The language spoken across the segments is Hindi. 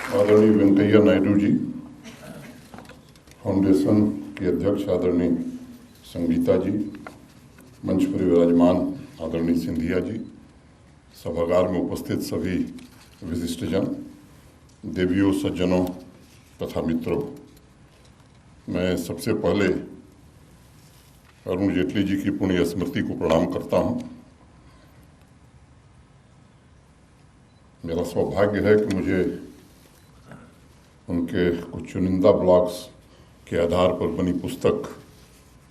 आदरणीय वेंकैया नायडू जी, फाउंडेशन के अध्यक्ष आदरणीय संगीता जी, मंच पर विराजमान आदरणीय सिंधिया जी, सभागार में उपस्थित सभी विशिष्टजन, देवियों, सज्जनों तथा मित्रों, मैं सबसे पहले अरुण जेटली जी की पुण्य स्मृति को प्रणाम करता हूं। मेरा सौभाग्य है कि मुझे उनके कुछ चुनिंदा ब्लॉग्स के आधार पर बनी पुस्तक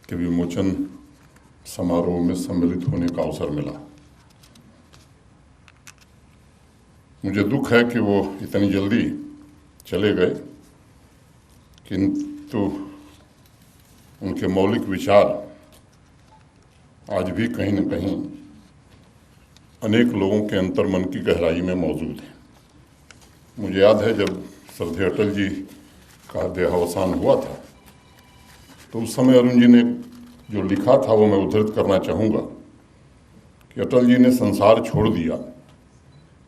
के विमोचन समारोह में सम्मिलित होने का अवसर मिला। मुझे दुख है कि वो इतनी जल्दी चले गए, किंतु उनके मौलिक विचार आज भी कहीं न कहीं अनेक लोगों के अंतर्मन की गहराई में मौजूद है। मुझे याद है जब श्रद्धेय अटल जी का देहावसान हुआ था तो उस समय अरुण जी ने जो लिखा था वो मैं उद्धृत करना चाहूँगा कि अटल जी ने संसार छोड़ दिया,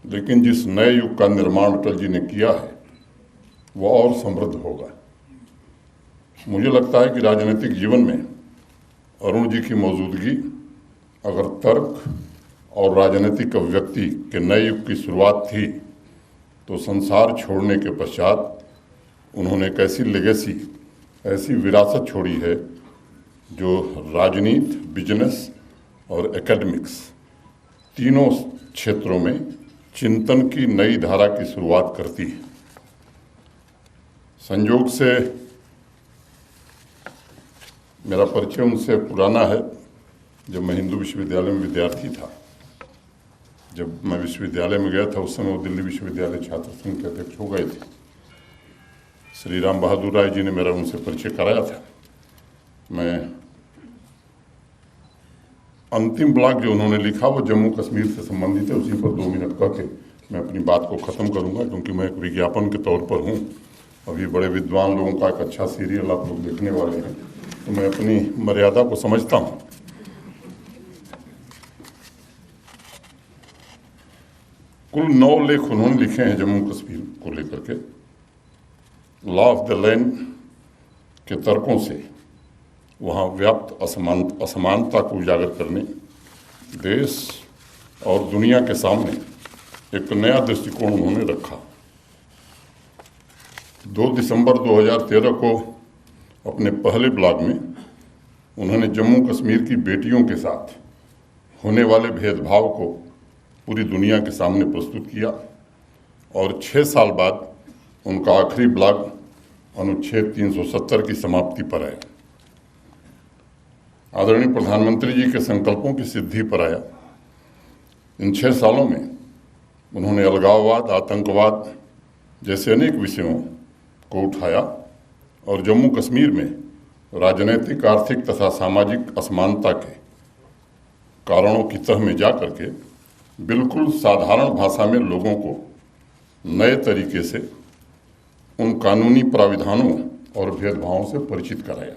लेकिन जिस नए युग का निर्माण अटल जी ने किया है वो और समृद्ध होगा। मुझे लगता है कि राजनीतिक जीवन में अरुण जी की मौजूदगी अगर तर्क और राजनीतिक अभिव्यक्ति के नए युग की शुरुआत थी, तो संसार छोड़ने के पश्चात उन्होंने एक ऐसी लेगेसी, ऐसी विरासत छोड़ी है जो राजनीति, बिजनेस और एकेडमिक्स तीनों क्षेत्रों में चिंतन की नई धारा की शुरुआत करती है। संयोग से मेरा परिचय उनसे पुराना है। जब मैं हिंदू विश्वविद्यालय में विद्यार्थी था, जब मैं विश्वविद्यालय में गया था, उस समय वो दिल्ली विश्वविद्यालय छात्र संघ के अध्यक्ष हो गए थे। श्री राम बहादुर राय जी ने मेरा उनसे परिचय कराया था। मैं अंतिम ब्लॉग जो उन्होंने लिखा वो जम्मू कश्मीर से संबंधित है, उसी पर 2 मिनट कह के मैं अपनी बात को ख़त्म करूंगा, क्योंकि मैं एक विज्ञापन के तौर पर हूँ। अभी बड़े विद्वान लोगों का एक अच्छा सीरियल आप लोग देखने वाले हैं, तो मैं अपनी मर्यादा को समझता हूँ। कुल 9 लेख उन्होंने लिखे हैं जम्मू कश्मीर को लेकर के। लॉ ऑफ द लैंड के तर्कों से वहाँ व्याप्त असमानता को उजागर करने, देश और दुनिया के सामने एक नया दृष्टिकोण उन्होंने रखा। 2 दिसंबर 2013 को अपने पहले ब्लॉग में उन्होंने जम्मू कश्मीर की बेटियों के साथ होने वाले भेदभाव को पूरी दुनिया के सामने प्रस्तुत किया, और 6 साल बाद उनका आखिरी ब्लॉग अनुच्छेद 370 की समाप्ति पर आया। आदरणीय प्रधानमंत्री जी के संकल्पों की सिद्धि पर आया। इन 6 सालों में उन्होंने अलगाववाद, आतंकवाद जैसे अनेक विषयों को उठाया और जम्मू कश्मीर में राजनीतिक, आर्थिक तथा सामाजिक असमानता के कारणों की तह में जा करके बिल्कुल साधारण भाषा में लोगों को नए तरीके से उन कानूनी प्राविधानों और भेदभावों से परिचित कराया।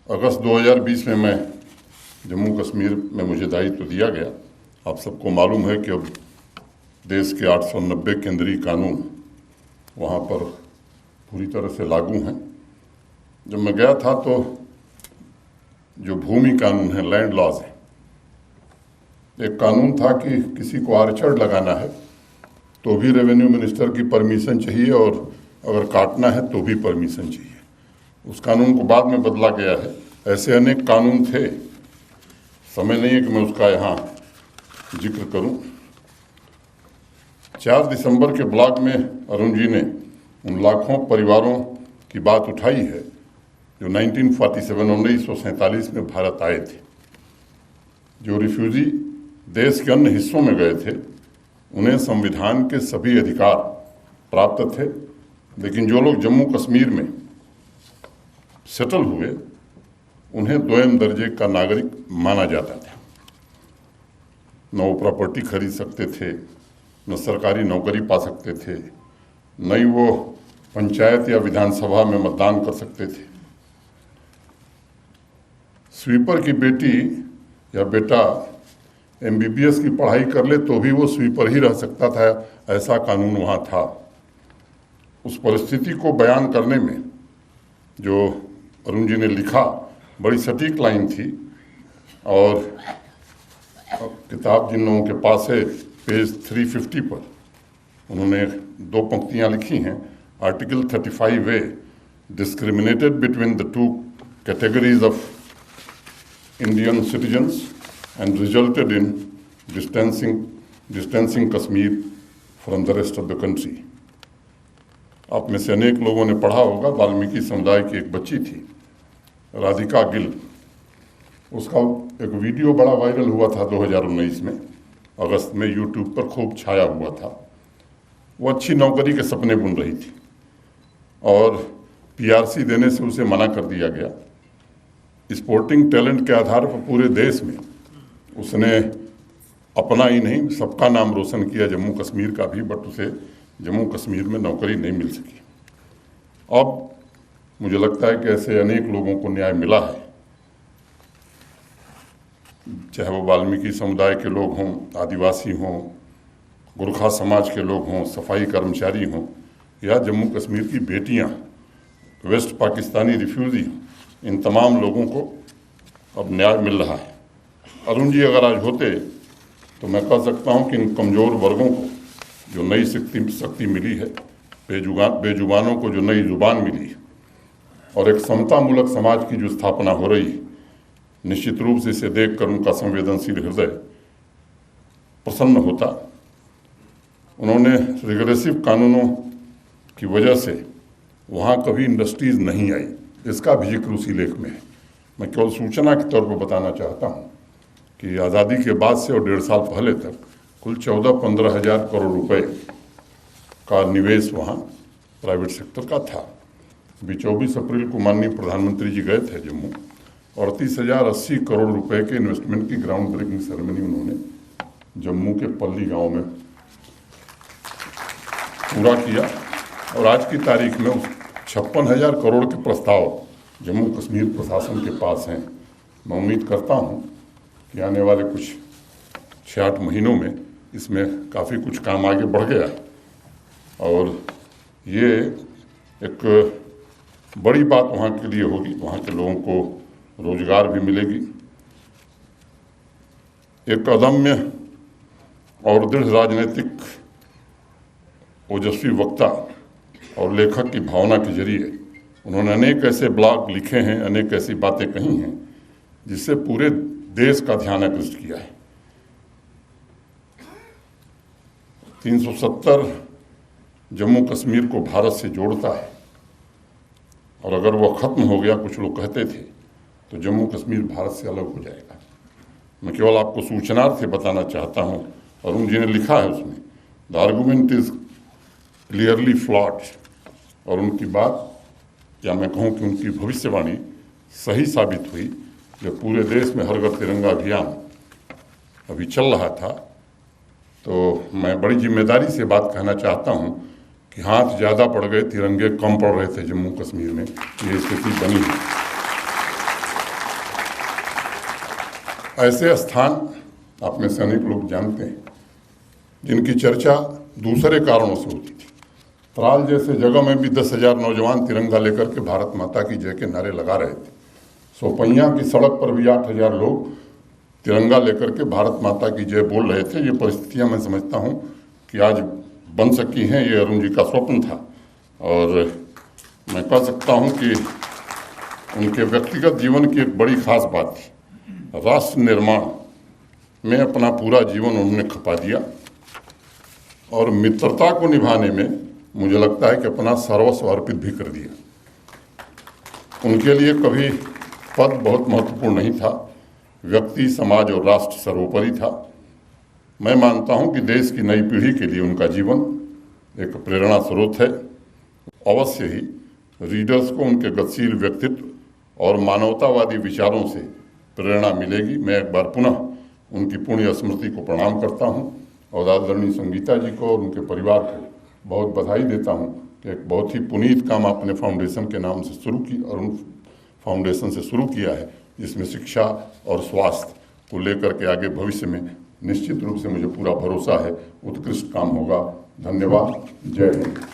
अगस्त 2020 में मैं जम्मू कश्मीर में मुझे दायित्व दिया गया। आप सबको मालूम है कि अब देश के 890 केंद्रीय कानून वहाँ पर पूरी तरह से लागू हैं। जब मैं गया था तो जो भूमि कानून है, लैंड लॉज है, एक कानून था कि किसी को आर्चर्ड लगाना है तो भी रेवेन्यू मिनिस्टर की परमिशन चाहिए, और अगर काटना है तो भी परमिशन चाहिए। उस कानून को बाद में बदला गया है। ऐसे अनेक कानून थे, समय नहीं है कि मैं उसका यहाँ जिक्र करूं। 4 दिसंबर के ब्लॉग में अरुण जी ने उन लाखों परिवारों की बात उठाई है जो 1947 में भारत आए थे। जो रिफ्यूजी देश के अन्य हिस्सों में गए थे, उन्हें संविधान के सभी अधिकार प्राप्त थे, लेकिन जो लोग जम्मू कश्मीर में सेटल हुए उन्हें 2म दर्जे का नागरिक माना जाता था। न वो प्रॉपर्टी खरीद सकते थे, न सरकारी नौकरी पा सकते थे, न ही वो पंचायत या विधानसभा में मतदान कर सकते थे। स्वीपर की बेटी या बेटा MBBS की पढ़ाई कर ले तो भी वो स्वीपर ही रह सकता था, ऐसा कानून वहाँ था। उस परिस्थिति को बयान करने में जो अरुण जी ने लिखा, बड़ी सटीक लाइन थी। और किताब जिन लोगों के पास है, पेज 350 पर उन्होंने 2 पंक्तियाँ लिखी हैं। Article 35A discriminated between the two categories of Indian citizens and resulted in distancing Kashmir from the rest of the country. आप में से अनेक लोगों ने पढ़ा होगा, वाल्मीकि समुदाय की एक बच्ची थी, राधिका गिल। उसका एक वीडियो बड़ा वायरल हुआ था 2019 में, अगस्त में YouTube पर खूब छाया हुआ था। वो अच्छी नौकरी के सपने बुन रही थी और PRC देने से उसे मना कर दिया गया। स्पोर्टिंग टैलेंट के आधार पर पूरे देश में उसने अपना ही नहीं, सबका नाम रोशन किया, जम्मू कश्मीर का भी, बट उसे जम्मू कश्मीर में नौकरी नहीं मिल सकी। अब मुझे लगता है कि ऐसे अनेक लोगों को न्याय मिला है, चाहे वो वाल्मीकि समुदाय के लोग हों, आदिवासी हों, गुरखा समाज के लोग हों, सफाई कर्मचारी हों, या जम्मू कश्मीर की बेटियां, वेस्ट पाकिस्तानी रिफ्यूजी हों, इन तमाम लोगों को अब न्याय मिल रहा है। अरुण जी अगर आज होते तो मैं कह सकता हूं कि इन कमज़ोर वर्गों को जो नई शक्ति मिली है, बेजुबानों को जो नई जुबान मिली है, और एक समतामूलक समाज की जो स्थापना हो रही है, निश्चित रूप से इसे देखकर उनका संवेदनशील हृदय प्रसन्न होता। उन्होंने रिग्रेसिव कानूनों की वजह से वहाँ कभी इंडस्ट्रीज नहीं आई, इसका भी जिक्र उसी लेख में है। मैं केवल सूचना के तौर पर बताना चाहता हूँ कि आज़ादी के बाद से और 1.5 साल पहले तक कुल 14-15 हज़ार करोड़ रुपए का निवेश वहाँ प्राइवेट सेक्टर का था। अभी 24 अप्रैल को माननीय प्रधानमंत्री जी गए थे जम्मू, 38,080 करोड़ रुपए के इन्वेस्टमेंट की ग्राउंड ब्रेकिंग सेरेमनी उन्होंने जम्मू के पल्ली गांव में पूरा किया। और आज की तारीख में 56,000 करोड़ के प्रस्ताव जम्मू कश्मीर प्रशासन के पास हैं। मैं उम्मीद करता हूं कि आने वाले कुछ 6-8 महीनों में इसमें काफ़ी कुछ काम आगे बढ़ गया है और ये एक बड़ी बात वहाँ के लिए होगी। वहाँ के लोगों को रोजगार भी मिलेगी। एक अदम्य और दृढ़ राजनीतिक ओजस्वी वक्ता और लेखक की भावना के जरिए उन्होंने अनेक ऐसे ब्लॉग लिखे हैं, अनेक ऐसी बातें कही हैं जिससे पूरे देश का ध्यान आकृष्ट किया है। 370 जम्मू कश्मीर को भारत से जोड़ता है और अगर वह खत्म हो गया, कुछ लोग कहते थे, तो जम्मू कश्मीर भारत से अलग हो जाएगा। मैं केवल आपको सूचनार्थ बताना चाहता हूँ। अरुण जी ने लिखा है उसमें, the argument is clearly flawed, और उनकी बात, या मैं कहूँ कि उनकी भविष्यवाणी सही साबित हुई। जब पूरे देश में हर घर तिरंगा अभियान अभी चल रहा था, तो मैं बड़ी जिम्मेदारी से बात कहना चाहता हूँ कि हाथ ज़्यादा पड़ गए, तिरंगे कम पड़ रहे थे जम्मू कश्मीर में, ये स्थिति बनी है। ऐसे स्थान आप में से अनेक लोग जानते हैं जिनकी चर्चा दूसरे कारणों से होती थी। त्राल जैसे जगह में भी 10,000 नौजवान तिरंगा लेकर के भारत माता की जय के नारे लगा रहे थे। सोपैया की सड़क पर भी 8,000 लोग तिरंगा लेकर के भारत माता की जय बोल रहे थे। ये परिस्थितियां मैं समझता हूं कि आज बन सकी हैं। ये अरुण जी का स्वप्न था और मैं कह सकता हूं कि उनके व्यक्तिगत जीवन की एक बड़ी खास बात थी, राष्ट्र निर्माण में अपना पूरा जीवन उन्होंने खपा दिया और मित्रता को निभाने में मुझे लगता है कि अपना सर्वस्व अर्पित भी कर दिया। उनके लिए कभी पद बहुत महत्वपूर्ण नहीं था, व्यक्ति, समाज और राष्ट्र सर्वोपरि था। मैं मानता हूं कि देश की नई पीढ़ी के लिए उनका जीवन एक प्रेरणा स्रोत है। अवश्य ही रीडर्स को उनके गतिशील व्यक्तित्व और मानवतावादी विचारों से प्रेरणा मिलेगी। मैं एक बार पुनः उनकी पुण्य स्मृति को प्रणाम करता हूं और आदरणीय संगीता जी को और उनके परिवार को बहुत बधाई देता हूं कि एक बहुत ही पुनीत काम आपने फाउंडेशन के नाम से शुरू की और उन फाउंडेशन से शुरू किया है, जिसमें शिक्षा और स्वास्थ्य को लेकर के आगे भविष्य में निश्चित रूप से मुझे पूरा भरोसा है उत्कृष्ट काम होगा। धन्यवाद। जय हिंद।